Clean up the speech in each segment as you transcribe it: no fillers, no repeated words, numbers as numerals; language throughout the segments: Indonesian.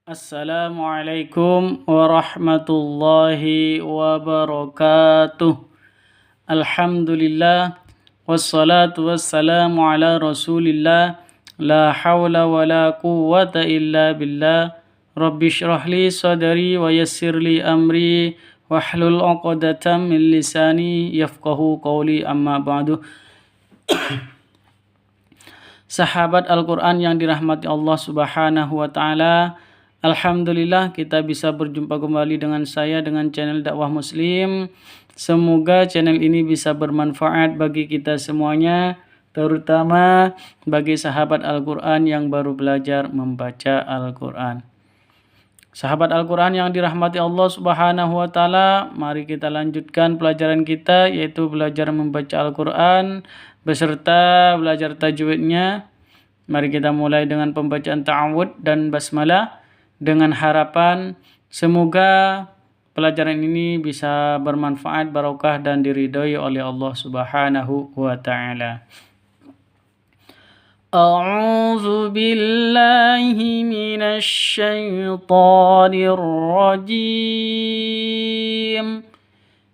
Assalamualaikum warahmatullahi wabarakatuh. Alhamdulillah wassalatu wassalamu ala Rasulillah. La haula wala quwwata illa billah. Rabbi shrah li sadri wa yassir li amri wahlul 'uqdatam min lisani yafqahu qawli, amma ba'du. Sahabat Al-Quran yang dirahmati Allah Subhanahu wa Ta'ala, alhamdulillah kita bisa berjumpa kembali dengan saya dengan channel Dakwah Muslim. Semoga channel ini bisa bermanfaat bagi kita semuanya, terutama bagi sahabat Al-Quran yang baru belajar membaca Al-Quran. Sahabat Al-Quran yang dirahmati Allah Subhanahu wa Ta'ala, mari kita lanjutkan pelajaran kita, yaitu belajar membaca Al-Quran beserta belajar tajwidnya. Mari kita mulai dengan pembacaan ta'awud dan basmalah dengan harapan semoga pelajaran ini bisa bermanfaat, barokah dan diridhoi oleh Allah Subhanahu wa Ta'ala. A'udzu billahi minasy syaithanir rajim.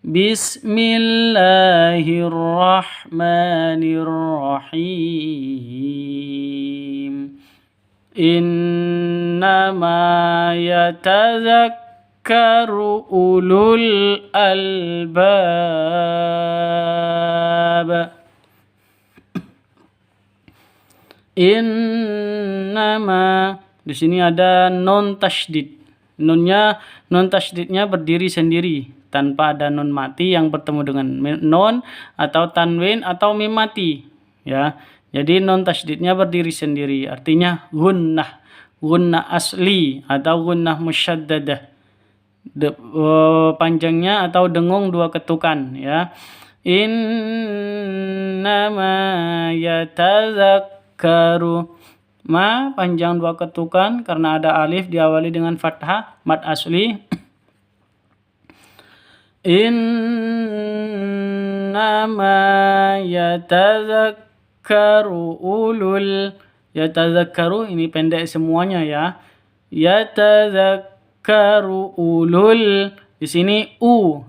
Bismillahirrahmanirrahim. Innama yatadzakkaru ulul albab. Innama, di sini ada non tasydid. Non tasydidnya berdiri sendiri tanpa ada nun mati yang bertemu dengan non atau tanwin atau mim mati, ya. Jadi non tasydidnya berdiri sendiri, artinya gunnah asli atau gunnah musyaddadah. Panjangnya atau dengung dua ketukan, ya. Innama yatadzakkaru, ma panjang dua ketukan karena ada alif diawali dengan fathah, mad asli. Innama yatadzakkaru ulul, yatadzakkaru ini pendek semuanya, ya. Yatadzakkaru ulul, di sini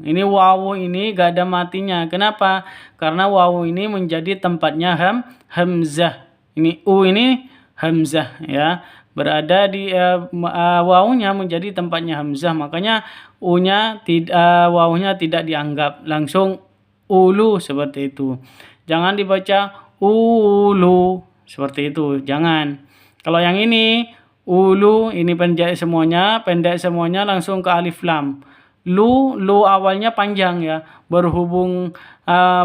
ini wawu ini gak ada matinya. Kenapa? Karena wawu ini menjadi tempatnya hamzah. Ini ini hamzah, ya. Berada di wawunya menjadi tempatnya hamzah, makanya wawunya tidak dianggap, langsung ulu seperti itu. Jangan dibaca ulu seperti itu, jangan. Kalau yang ini ulu, ini pendek semuanya langsung ke alif lam. Lu awalnya panjang, ya, berhubung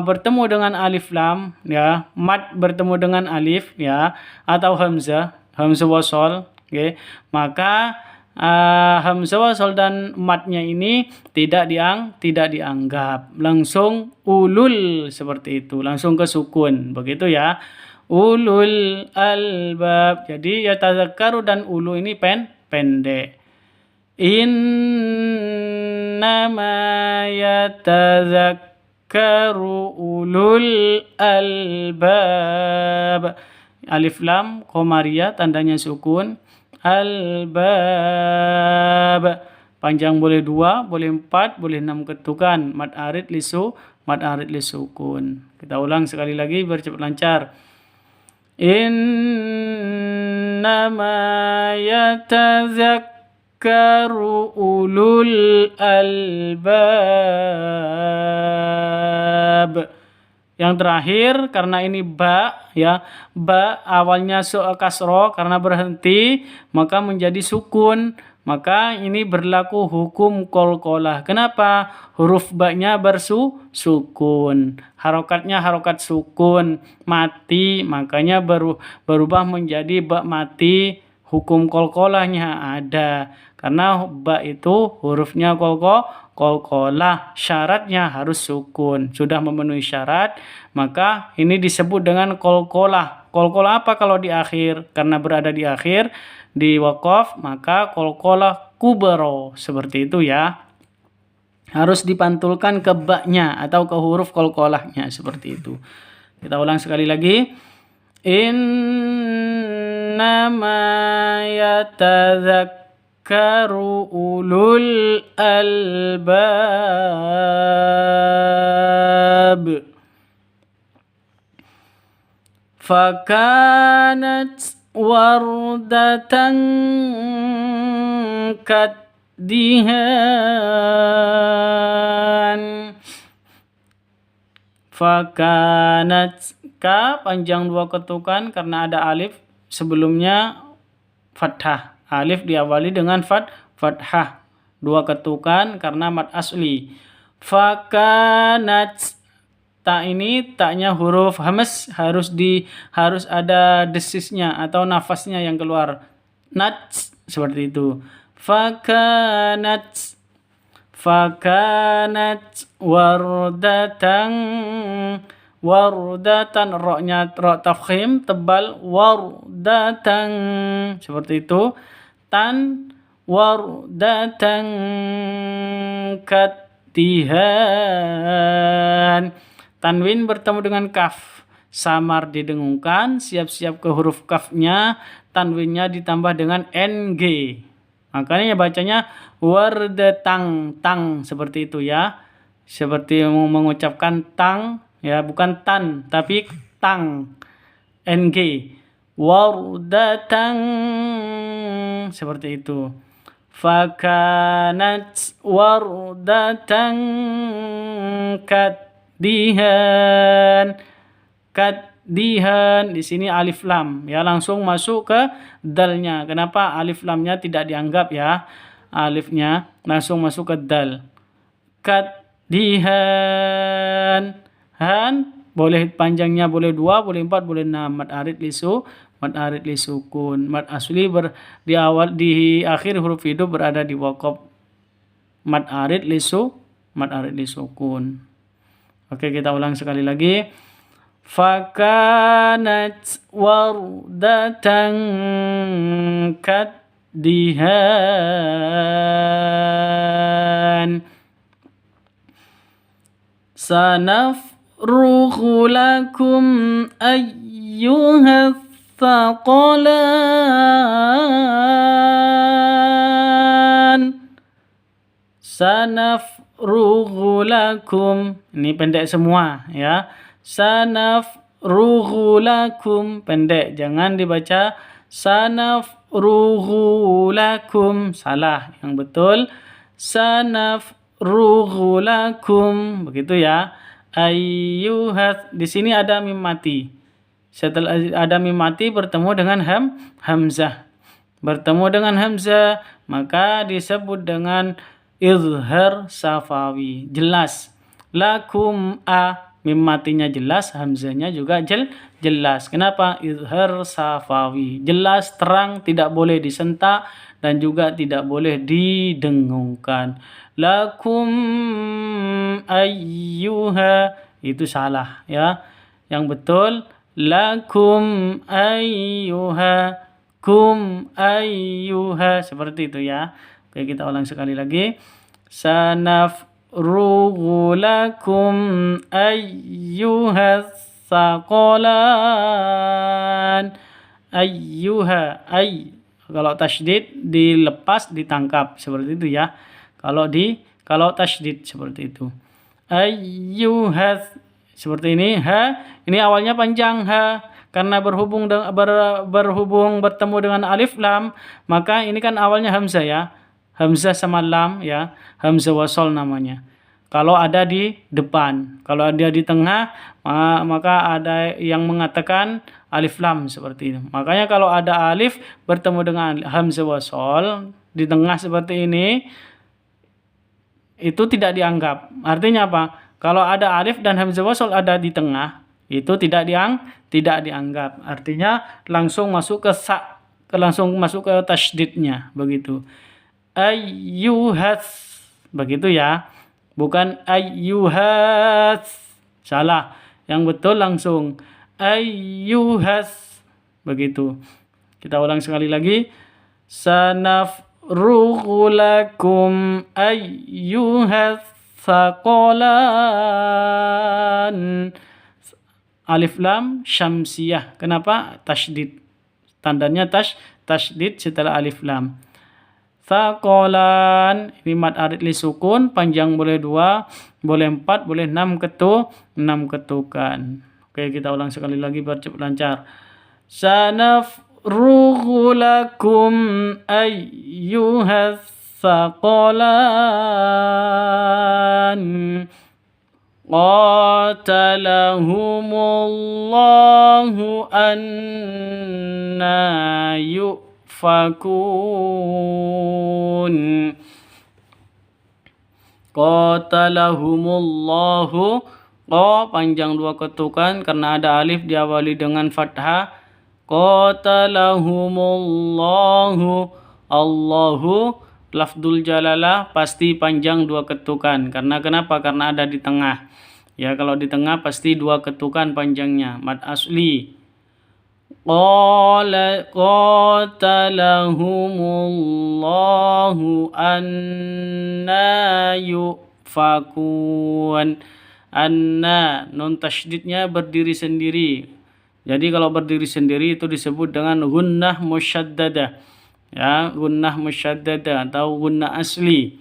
bertemu dengan alif lam, ya, mad bertemu dengan alif, ya, atau hamzah wasol, okay. Maka hamzah wasol dan madnya ini tidak dianggap, langsung ulul seperti itu, langsung ke sukun, begitu, ya. Ulul albab. Jadi yatadzakkaru dan ulu ini pendek. Innama yatadzakkaru ulul albab. Alif lam qamariyah tandanya sukun. Albab. Panjang boleh 2, boleh 4, boleh 6 ketukan. Mad arid li sukun. Kita ulang sekali lagi biar cepat lancar. Innama yatadzakkaru ulul albab. Yang terakhir, karena ini ba, ya, ba awalnya kasroh karena berhenti maka menjadi sukun, maka ini berlaku hukum qalqalah. Kenapa? Huruf ba-nya bersukun, harokatnya harokat sukun mati, makanya berubah menjadi ba mati. Hukum qalqalahnya ada, karena ba itu hurufnya qalqalah, syaratnya harus sukun. Sudah memenuhi syarat, maka ini disebut dengan qalqalah. Qalqalah apa kalau di akhir? Karena berada di akhir, di waqaf, maka qalqalah kubra, seperti itu, ya. Harus dipantulkan ke ba-nya atau ke huruf qalqalahnya, seperti itu. Kita ulang sekali lagi. Innama yatadzakkaru yatadhakkaru ulul albab. Fakanat wardatan kaddihan. Fakanat, ka panjang 2 ketukan karena ada alif sebelumnya fathah. Alif diawali dengan fathah. 2 ketukan karena mad asli. Fakanat, ta ini taknya huruf hamas harus ada desisnya atau nafasnya yang keluar. Nats seperti itu. Fakanat wardatan roknya rok tafkhim tebal, wardatan seperti itu. Tan wardatan kaddihan. Tanwin bertemu dengan kaf, samar didengungkan, siap-siap ke huruf kafnya, tanwinnya ditambah dengan ng. Makanya bacanya wardatang, tang seperti itu ya. Seperti mengucapkan tang ya, bukan tan tapi tang. ng. Wardatang seperti itu. Fakanat wardatan kaddihan. Kaddihan di sini alif lam ya, langsung masuk ke dalnya. Kenapa alif lamnya tidak dianggap ya? Alifnya langsung masuk ke dal. Kaddihan. Han boleh panjangnya boleh 2, boleh 4, boleh 6. Mad arid li sukun. Mad asli di akhir huruf hidup berada di waqaf. Mad arid li sukun. Oke, kita ulang sekali lagi. Fakanat wardatan kaddihan. Sanafrughu lakum ayyuhath thaqalan. Sanafrughu lakum, ini pendek semua ya. Sanafrughu lakum pendek, jangan dibaca sanafrughu lakum, salah. Yang betul sanafrughu lakum, begitu ya. Ayyuhat, di sini ada mim mati. Setelah ada mim mati bertemu dengan hamzah. Bertemu dengan hamzah maka disebut dengan izhar safawi, jelas. Lakum mim matinya jelas, hamzahnya juga jelas. Kenapa? Izhar safawi, jelas, terang, tidak boleh disentak dan juga tidak boleh didengungkan. Lakum ayyuha, itu salah ya. Yang betul lakum ayyuha, kum ayyuha, seperti itu ya. Oke, kita ulang sekali lagi. Sanafrughu lakum ayyuha thaqalan. Ayyuha, kalau tasydid dilepas ditangkap seperti itu ya. Kalau tasydid seperti itu. Ayyuha seperti ini. Ini awalnya panjang karena berhubung bertemu dengan alif lam, maka ini kan awalnya hamzah ya. Hamzah sama lam ya, hamzah wasol namanya. Kalau ada di depan, kalau ada di tengah, maka ada yang mengatakan alif lam seperti ini. Makanya kalau ada alif bertemu dengan hamzah wasol di tengah seperti ini, itu tidak dianggap. Artinya apa? Kalau ada alif dan hamzah wasol ada di tengah, itu tidak dianggap. Artinya langsung masuk ke langsung masuk ke tasydidnya, begitu. Ayyuhats, begitu ya, bukan ayyuhats, salah. Yang betul langsung ayyuhats, begitu. Kita ulang sekali lagi. Sanafrughu lakum ayyuhats thaqalan. Alif lam syamsiyah. Kenapa? Tasydid. Tandanya tasydid setelah alif lam. Thaqalan. Ini mad arid li sukun, panjang boleh 2, boleh 4, boleh 6 ketukan. Oke, kita ulang sekali lagi biar cepat lancar. Sanafrughu lakum ayyuhas thaqalan. Qatalahumullahu anna yufakun. Qatalahumullahu, panjang 2 ketukan karena ada alif diawali dengan fathah. Qatalahumullahu, Allahu lafdzul jalalah pasti panjang 2 ketukan. Karena kenapa? Karena ada di tengah. Ya, kalau di tengah pasti 2 ketukan panjangnya. Mad asli. Qatalahumullahu anna yufakun. Anna, nun tasydidnya berdiri sendiri. Jadi kalau berdiri sendiri itu disebut dengan gunnah musyaddadah. Ya, gunnah musyaddadah atau gunnah asli.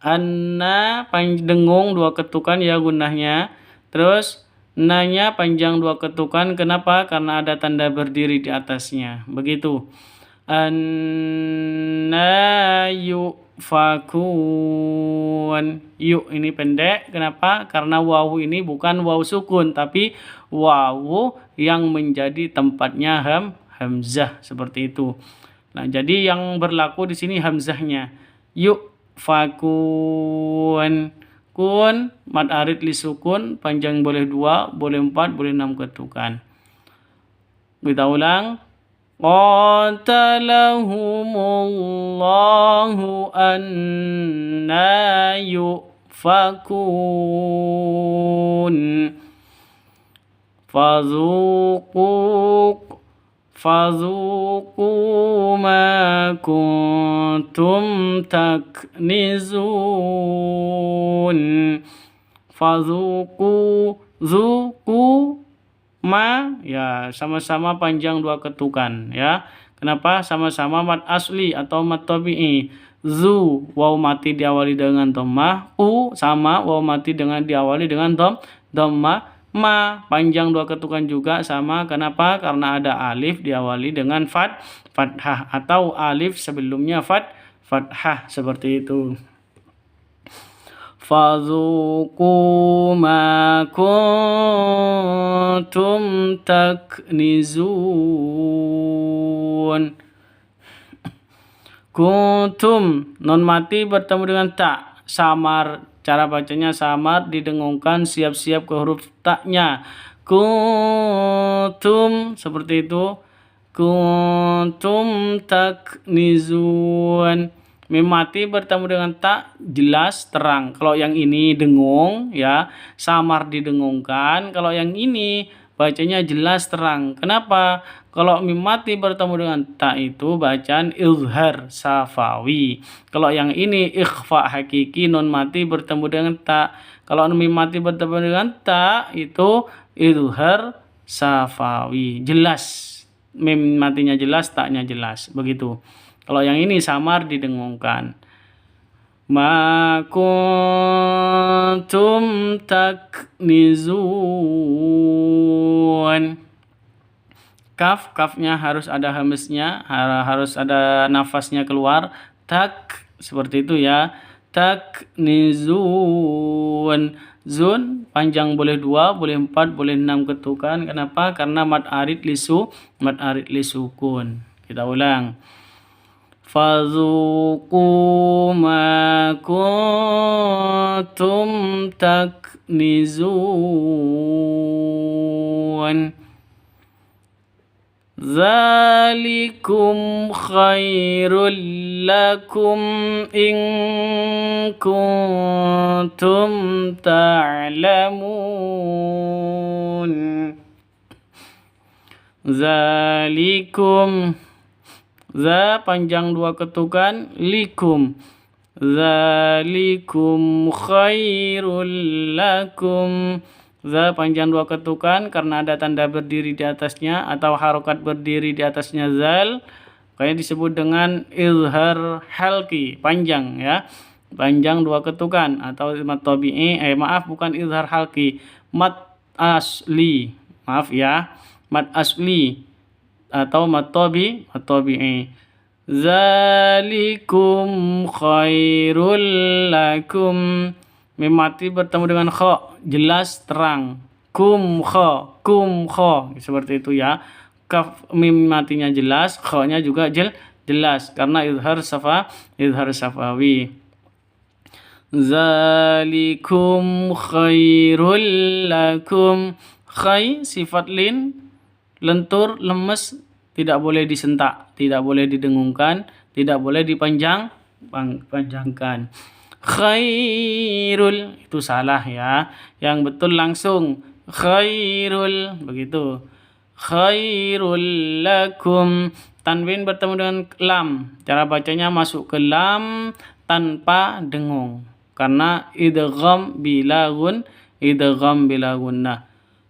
Anna dengung 2 ketukan ya gunnahnya. Terus nanya panjang 2 ketukan. Kenapa? Karena ada tanda berdiri di atasnya. Begitu. Anna yufakun. Yuk ini pendek. Kenapa? Karena wawu ini bukan wawu sukun, tapi wawu yang menjadi tempatnya hamzah seperti itu. Nah, jadi yang berlaku di sini hamzahnya. Yuk fakun. Kun mad arid li sukun, panjang boleh 2, boleh 4, boleh 6 ketukan. Kita ulang. Qatalahumullahu anna yufakun. Fazuqu ma kuntum taknizun. Zuqu ma, ya sama-sama panjang 2 ketukan ya. Kenapa? Sama-sama mad asli atau mad tabi'i. Zu waw mati diawali dengan dhammah, sama waw mati diawali dengan dhammah. Ma panjang 2 ketukan juga sama. Kenapa? Karena ada alif diawali dengan fathah atau alif sebelumnya fathah seperti itu. Fazuqu ma kuntum taknizun. Kuntum non mati bertemu dengan ta, samar. Cara bacanya samar, didengungkan, siap-siap ke huruf taknya. Kuntum seperti itu. Kuntum taknizun. Mim mati bertemu dengan tak, jelas terang. Kalau yang ini dengung ya, samar didengungkan. Kalau yang ini bacanya jelas terang. Kenapa? Kalau mim mati bertemu dengan ta itu bacaan izhar safawi. Kalau yang ini ikhfa hakiki, nun mati bertemu dengan ta. Kalau mim mati bertemu dengan ta itu izhar safawi. Jelas. Mim matinya jelas, taknya jelas. Begitu. Kalau yang ini samar didengungkan. Ma kuntum taknizun. Kafnya harus ada hamznya, harus ada nafasnya keluar. Tak seperti itu ya. Taknizun. Zun panjang boleh 2, boleh 4, boleh 6 ketukan. Kenapa? Karena mad arid li sukun. Kita ulang. Fazuqu ma kuntum taknizun. Zalikum khairul lakum in kuntum ta'lamun. Zalikum, za panjang 2 ketukan, likum. Zalikum khairul lakum. Za panjang 2 ketukan karena ada tanda berdiri di atasnya atau harokat berdiri di atasnya zal. Kayak disebut dengan izhar halqi, panjang ya. Panjang dua ketukan atau mad tabi'i, maaf bukan izhar halqi, mad asli. Maaf ya. Mad asli atau mad tabi'i. Zalikum khairul lakum. Mim mati bertemu dengan kha, jelas terang. Kum kha, seperti itu ya. Kaf mim matinya jelas, kha-nya juga jelas karena izhar safawi. Zalikum khairul lakum. Khai sifat lentur, lemes, tidak boleh disentak, tidak boleh didengungkan, tidak boleh panjangkan. Khairul itu salah ya. Yang betul langsung khairul, begitu. Khairul lakum. Tanwin bertemu dengan lam. Cara bacanya masuk ke lam tanpa dengung. Karena idgham bila gunnah.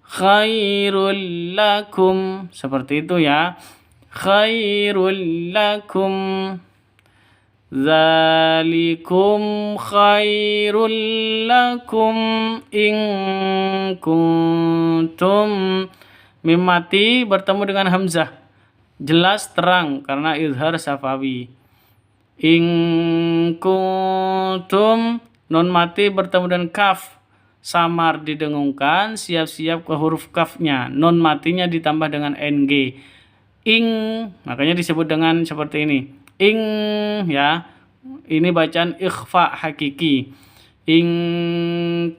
Khairul lakum. Seperti itu ya. Khairul lakum. Zalikum khairul lakum in kuntum. Mim mati bertemu dengan hamzah, jelas terang karena izhar safawi. In kuntum. Nun mati bertemu dengan kaf, samar didengungkan, siap-siap ke huruf kafnya. Nun matinya ditambah dengan ng. Ing, makanya disebut dengan seperti ini. Ing ya. Ini bacaan ikhfa hakiki. In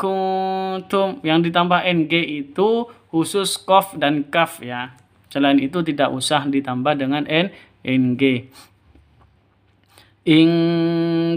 kuntum, yang ditambah ng itu khusus qaf dan kaf ya. Selain itu tidak usah ditambah dengan ng. In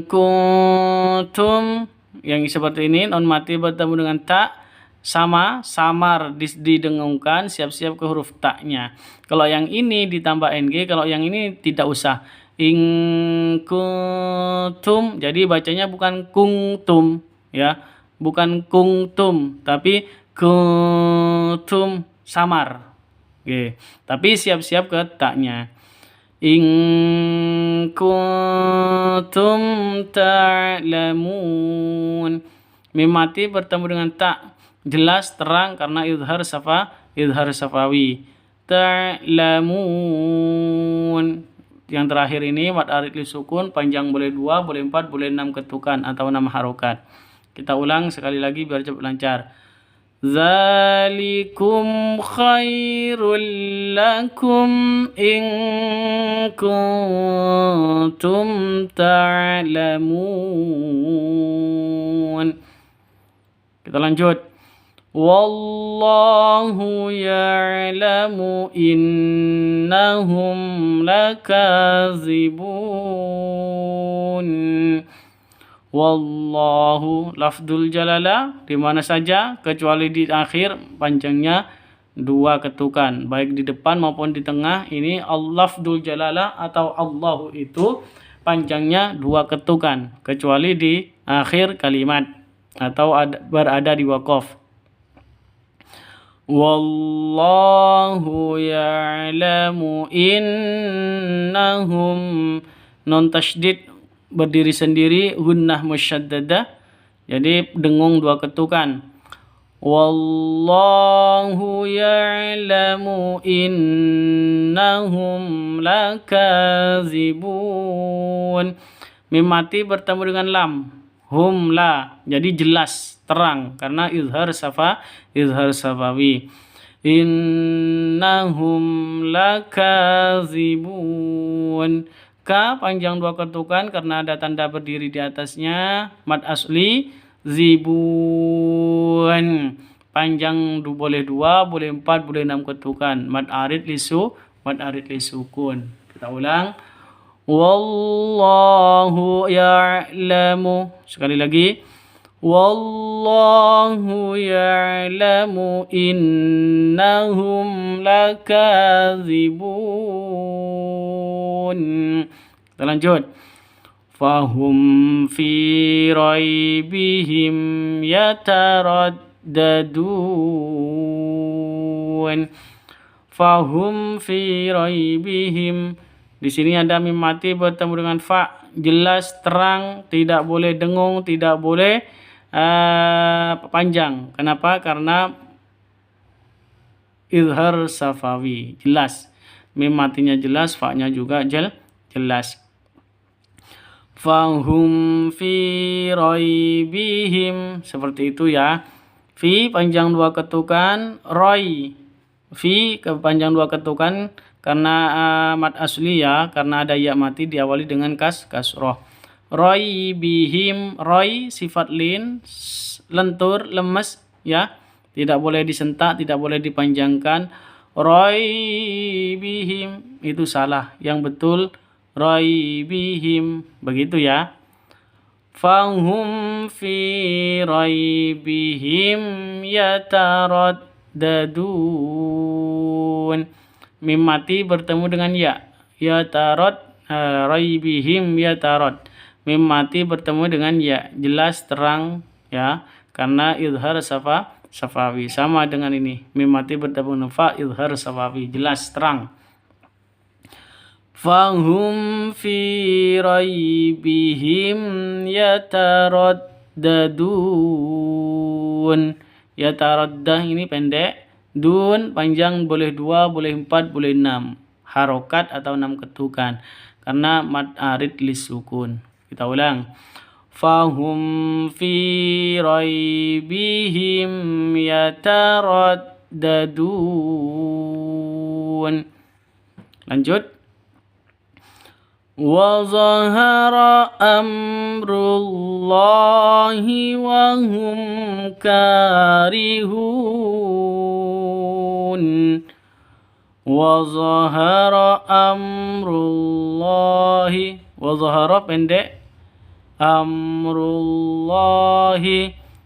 kuntum, yang seperti ini, non mati bertemu dengan ta, samar didengungkan, siap-siap ke huruf ta-nya. Kalau yang ini ditambah ng, kalau yang ini tidak usah. In kuntum, jadi bacanya bukan kungtum ya, bukan kungtum, tapi kuntum, samar. Oke, tapi siap-siap ke ta-nya. In kuntum ta'lamun. Mim mati bertemu dengan ta, jelas terang karena izhar safawi. Ta'lamun. Yang terakhir ini mad arid li sukun, panjang boleh 2, boleh 4, boleh 6 ketukan atau 6 harokat. Kita ulang sekali lagi biar cepat lancar. Zalikum khairul lakum in kuntum ta'lamun. Kita lanjut. Wallahu ya'lamu innahum lakazibun. Wallahu lafdul jalala di mana saja kecuali di akhir, panjangnya 2 ketukan, baik di depan maupun di tengah. Ini lafdul jalala atau Allahu itu panjangnya 2 ketukan kecuali di akhir kalimat atau berada di waqaf. Wallahu ya'lamu innahum. Non tasydid berdiri sendiri, gunnah musyaddadah, jadi dengung 2 ketukan. Wallahu ya'lamu innahum lakazibun. Mim mati bertemu dengan lam, hum la, jadi jelas terang karena izhar safawi. Innahum lakazibun. Ka panjang 2 ketukan karena ada tanda berdiri di atasnya, mad asli. Zibun panjang boleh 2, boleh 4, boleh 6 ketukan, mad arid li sukun. Kita ulang. Wallahu ya'lamu. Sekali lagi. Wallahu ya'lamu innahum lakazibun. Kita lanjut. Fahum fi raibihim yataraddadun. Fahum fi raibihim. Di sini ada mim mati bertemu dengan fa, jelas terang, tidak boleh dengung, tidak boleh panjang. Kenapa? Karena izhar safawi, jelas. Mim matinya jelas, fa-nya juga jelas. Fahum fi raibihim, seperti itu ya. Fi panjang dua ketukan, roi. Fi panjang dua ketukan karena mad asli ya, karena ada ya mati diawali dengan kasroh. Roi bihim, roi sifat lin, lentur, lemes ya. Tidak boleh disentak, tidak boleh dipanjangkan. Roi bihim itu salah. Yang betul raibihim, begitu ya. Fahum fi raibihim yataraddadun. Mim mati bertemu dengan ya. Raibihim yatarad. Mim mati bertemu dengan ya, jelas terang ya, karena izhar safawi. Sama dengan ini. Mim mati bertemu dengan fa, izhar safawi, jelas terang. Fahum fi raibihim yataraddadun. Yataraddah ini pendek, dun panjang, boleh 2, boleh 4, boleh 6. Harokat atau 6 ketukan. Karena mad arid lisukun. Kita ulang. Fahum fi raibihim yataraddadun. Lanjut. Wa zahara amrullahi wa hum karihun. Wa zahara amrullahi. Wa zahara pendek, amrullahi.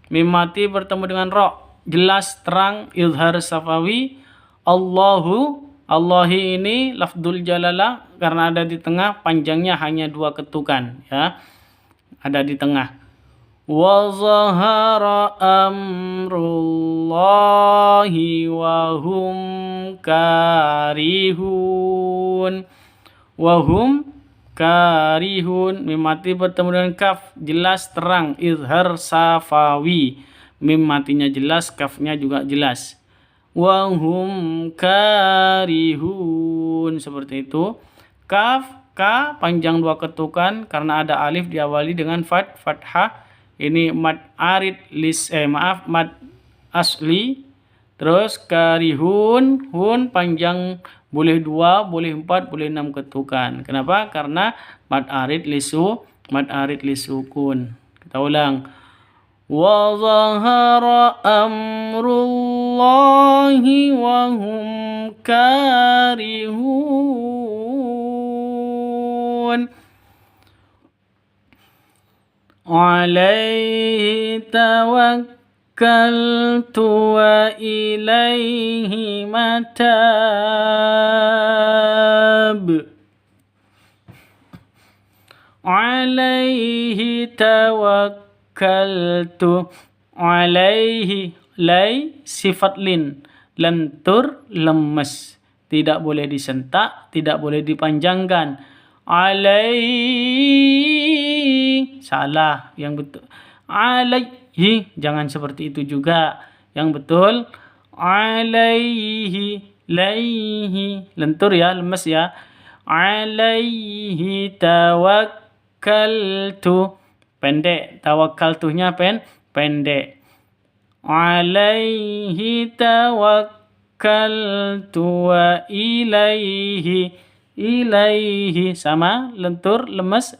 Mim mati bertemu dengan ro, jelas terang, izhar safawi. Allahu, Allahi ini lafdzul jalalah karena ada di tengah, panjangnya hanya 2 ketukan ya. Ada di tengah. Wa zahara amrullahi wa hum karihun. Wa hum karihun. Mim mati bertemu dengan kaf, jelas terang, izhar safawi. Mim matinya jelas, kafnya juga jelas. Wa hum karihun, seperti itu. Kaf, ka panjang 2 ketukan karena ada alif diawali dengan fathah. Ini mad arid mad asli. Terus karihun, hun panjang boleh 2, boleh 4, boleh 6 ketukan. Kenapa? Karena mad arid lisukun. Kita ulang. Wa zahara amrullahi wa hum karihun. Alaihi tawakkaltu wa ilaihi matab. Alaihi tawakkaltu. Alaihi, lai sifat lin, lentur, lemes, tidak boleh disentak, tidak boleh dipanjangkan. Alaihi, salah. Yang betul alaihi, jangan seperti itu juga. Yang betul alaihi, laihi, lentur ya, lemes ya. Alaihi tawakkaltu, pendek, tawakkaltunya pendek. Alaihi tawakkaltu wa ilaihi sama, lentur, lemes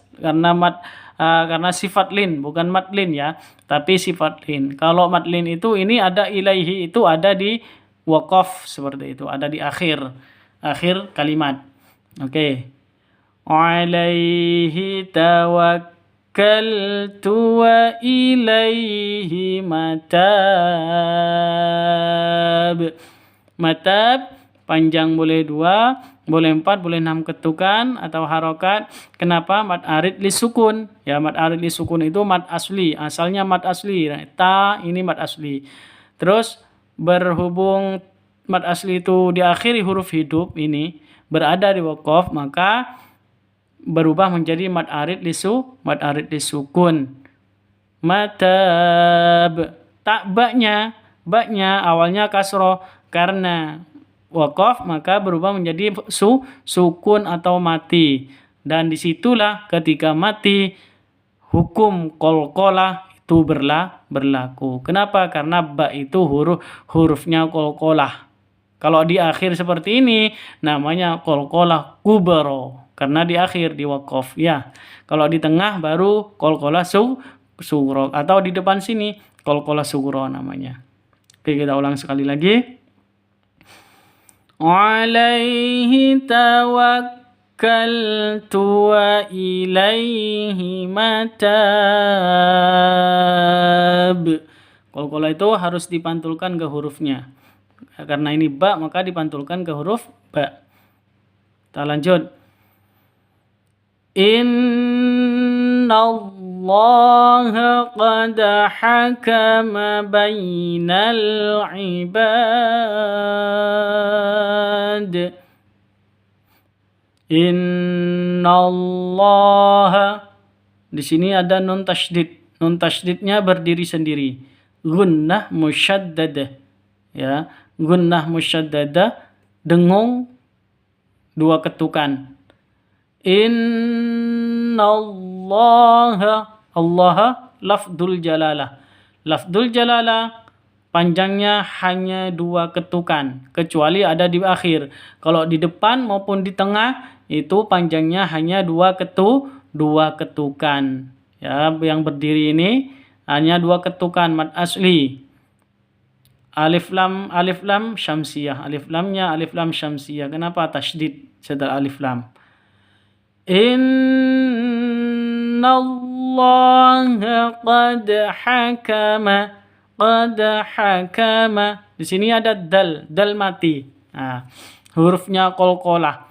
karena sifat lin, bukan madlin ya, tapi sifat lin. Kalau madlin itu ini ada ilaihi, itu ada di waqaf, seperti itu, ada di akhir kalimat. Oke. Alaihi tawakkaltu wa ilaihi matab. Matab panjang boleh 2, boleh 4, boleh 6 ketukan atau harokat. Kenapa? Mad arid lisukun. Ya, mad arid lisukun itu mad asli. Asalnya mad asli. Ta ini mad asli. Terus berhubung mad asli itu diakhiri huruf hidup ini berada di waqaf, maka berubah menjadi mad arid disukun. Matab. Tak baknya awalnya kasroh karena waqaf maka berubah menjadi sukun atau mati. Dan disitulah ketika mati hukum qalqalah itu berlaku. Kenapa? Karena ba itu hurufnya qalqalah. Kalau di akhir seperti ini namanya qalqalah kubra karena di akhir di waqaf ya. Kalau di tengah baru qalqalah sughra atau di depan sini qalqalah sughra namanya. Oke, kita ulang sekali lagi. Alaihi tawakkaltu wa ilaihi matab. Qalqalah itu harus dipantulkan ke hurufnya. Karena ini ba maka dipantulkan ke huruf ba. Kita lanjut. Innallaha qad hakama bainal ibad. Innallaha. Di sini ada nun tasydid. Nun tasydidnya berdiri sendiri. Gunnah musyaddadah. Ya, gunnah musyaddadah dengung dua ketukan. Innallaha. Allah lafdzul jalalah. Lafdzul jalalah panjangnya hanya dua ketukan kecuali ada di akhir. Kalau di depan maupun di tengah itu panjangnya hanya dua ketukan. Ya, yang berdiri ini hanya dua ketukan mad asli. Alif lam syamsiyah. Alif lamnya alif lam syamsiyah. Kenapa tasydid setelah alif lam? Innallaha qad hakama. Di sini ada dal mati. Nah, hurufnya qalqalah.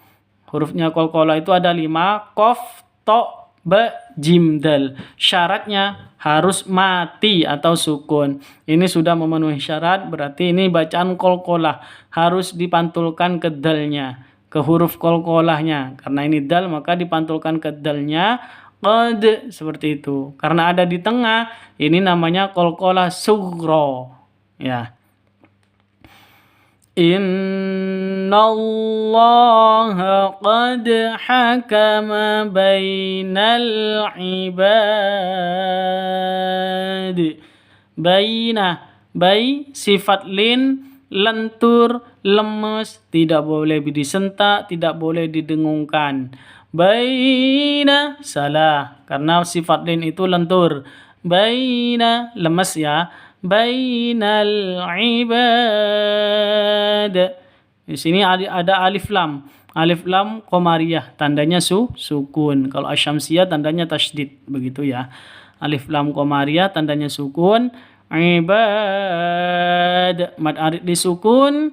Hurufnya qalqalah itu ada 5, qaf, to, ba, jim, dal. Syaratnya harus mati atau sukun. Ini sudah memenuhi syarat, berarti ini bacaan qalqalah harus dipantulkan ke dalnya, ke huruf qalqalahnya. Karena ini dal maka dipantulkan ke dalnya qad seperti itu. Karena ada di tengah, ini namanya qalqalah sughra. Ya. Innallaha qad hakama bainal ibad. Bai sifat lin, lentur, lemes, tidak boleh disentak, tidak boleh didengungkan. Baina salah karena sifat lin itu lentur. Baina lemes ya. Bainal ibad. Di sini ada alif lam. Alif lam qamariyah tandanya sukun. Kalau asyamsiyah tandanya tasydid begitu ya. Alif lam qamariyah tandanya sukun. Ibad mad arid disukun.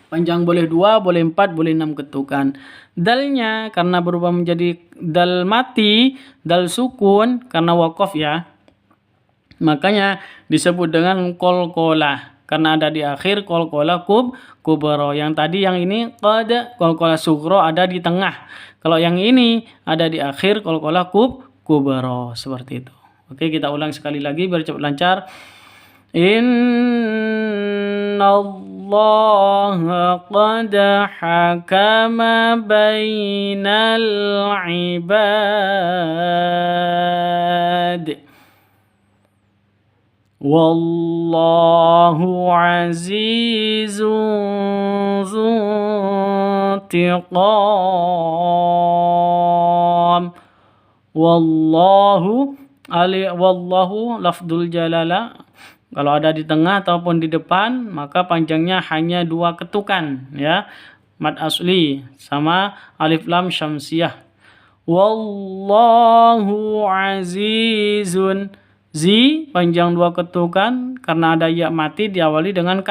Panjang boleh 2, boleh 4, boleh 6 ketukan. Dalnya karena berubah menjadi dal mati, dal sukun karena waqaf ya. Makanya disebut dengan qalqalah karena ada di akhir qalqalah kubra. Yang tadi yang ini qad qalqalah sughra ada di tengah. Kalau yang ini ada di akhir qalqalah kubra seperti itu. Oke, kita ulang sekali lagi biar cepat lancar. Innallaha qad hakama bainal ibad. Wallahu azizun dzuntiqam. Wallahu lafdzul jalalah. Kalau ada di tengah ataupun di depan maka panjangnya hanya 2 ketukan ya. Mad asli sama alif lam syamsiyah. Wallahu azizun. Zi panjang 2 ketukan karena ada ya mati diawali dengan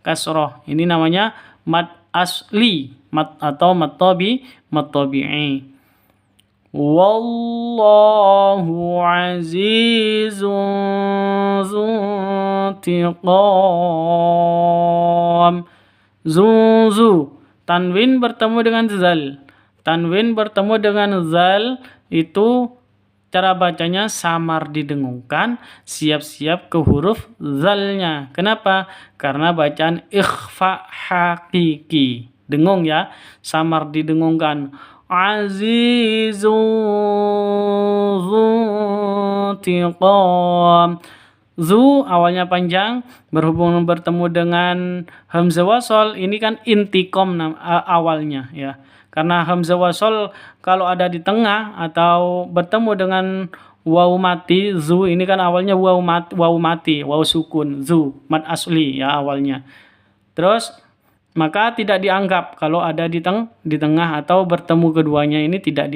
kasroh. Ini namanya mad asli, mad atau mad tabi'i. Wallahu azizun dzuntiqam. tiqam. Zu. Tanwin bertemu dengan zal. Tanwin bertemu dengan zal itu cara bacanya samar didengungkan, siap-siap ke huruf zalnya. Kenapa? Karena bacaan ikhfa hakiki. Dengung ya, samar didengungkan. Azizun tiqam. Zu awalnya panjang, berhubung bertemu dengan hamzah wasol, ini kan intikom awalnya ya. Karena hamzah wasol kalau ada di tengah atau bertemu dengan waw mati, zu ini kan awalnya waw mati, waw sukun, zu mat asli ya awalnya. Terus maka tidak dianggap kalau ada di tengah atau bertemu keduanya, ini tidak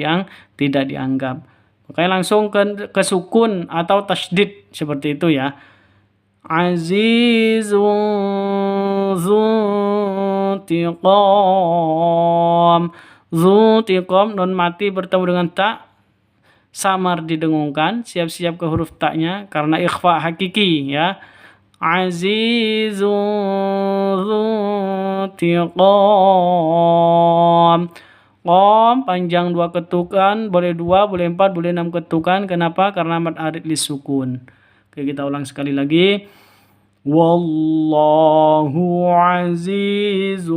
dianggap. Makanya langsung ke sukun atau tasydid seperti itu ya. Azizun zuntiqam. Zuntiqam nun mati bertemu dengan ta, samar didengungkan, siap-siap ke huruf taknya karena ikhfa hakiki ya. Azizun zuntiqam. Qom panjang 2 ketukan, boleh 2, boleh 4, boleh 6 ketukan. Kenapa? Karena mad arid lisukun. Oke, kita ulang sekali lagi. Wallahu azizun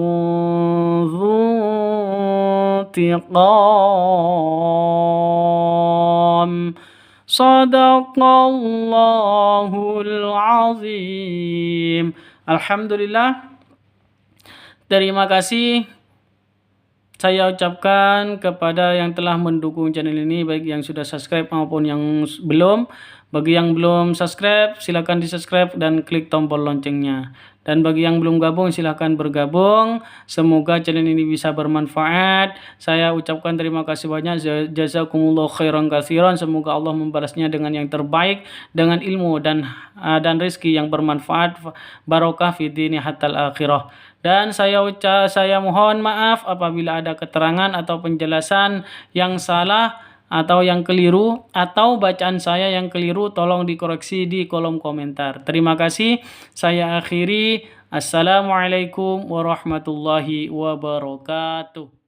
dzuntiqam. Shadaqallahul azim. Alhamdulillah. Terima kasih saya ucapkan kepada yang telah mendukung channel ini, baik yang sudah subscribe maupun yang belum. Bagi yang belum subscribe, silakan di-subscribe dan klik tombol loncengnya. Dan bagi yang belum gabung, silakan bergabung. Semoga channel ini bisa bermanfaat. Saya ucapkan terima kasih banyak. Jazakumullah khairan katsiran. Semoga Allah membalasnya dengan yang terbaik, dengan ilmu dan rezeki yang bermanfaat, barokah fi dini hatal akhirah. Dan saya mohon maaf apabila ada keterangan atau penjelasan yang salah atau yang keliru atau bacaan saya yang keliru, tolong dikoreksi di kolom komentar. Terima kasih. Saya akhiri. Assalamualaikum warahmatullahi wabarakatuh.